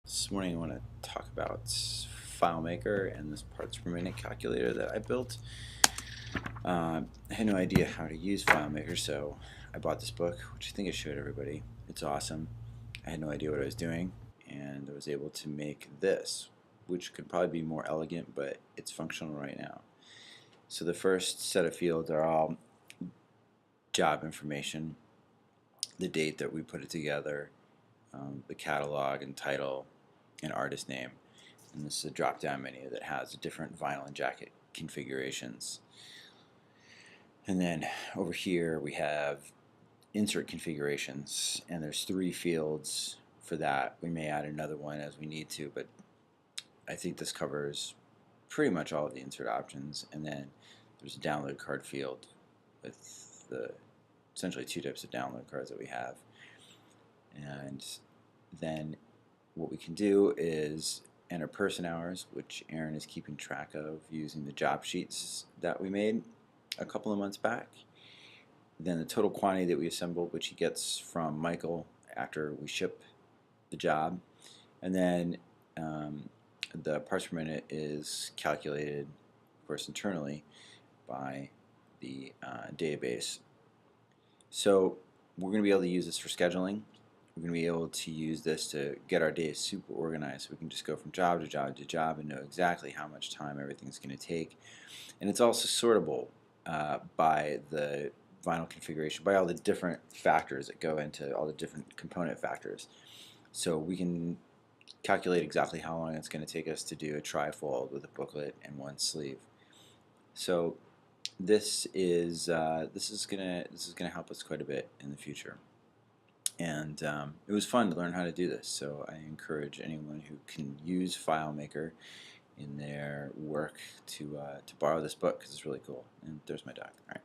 This morning I want to talk about FileMaker and this parts per minute calculator that I built. I had no idea how to use FileMaker, so I bought this book, which I think I showed everybody. It's awesome. I had no idea what I was doing, and I was able to make this, which could probably be more elegant, but it's functional right now. So the first set of fields are all job information, the date that we put it together, the catalog and title, and artist name. And this is a drop-down menu that has different vinyl and jacket configurations. And then over here we have insert configurations, and there's 3 fields for that. We may add another one as we need to, but I think this covers pretty much all of the insert options. And then there's a download card field with the essentially 2 types of download cards that we have. And then what we can do is enter person hours, which Aaron is keeping track of using the job sheets that we made a couple of months back. Then the total quantity that we assembled, which he gets from Michael after we ship the job. And then the parts per minute is calculated, of course, internally by the database. So we're going to be able to use this for scheduling. We're going to be able to use this to get our days super organized, so we can just go from job to job to job and know exactly how much time everything's going to take. And it's also sortable by the vinyl configuration, by all the different factors that go into all the different component factors. So we can calculate exactly how long it's going to take us to do a trifold with a booklet and 1 sleeve. So this is gonna help us quite a bit in the future. And it was fun to learn how to do this, so I encourage anyone who can use FileMaker in their work to borrow this book, because it's really cool. And there's my dog. All right.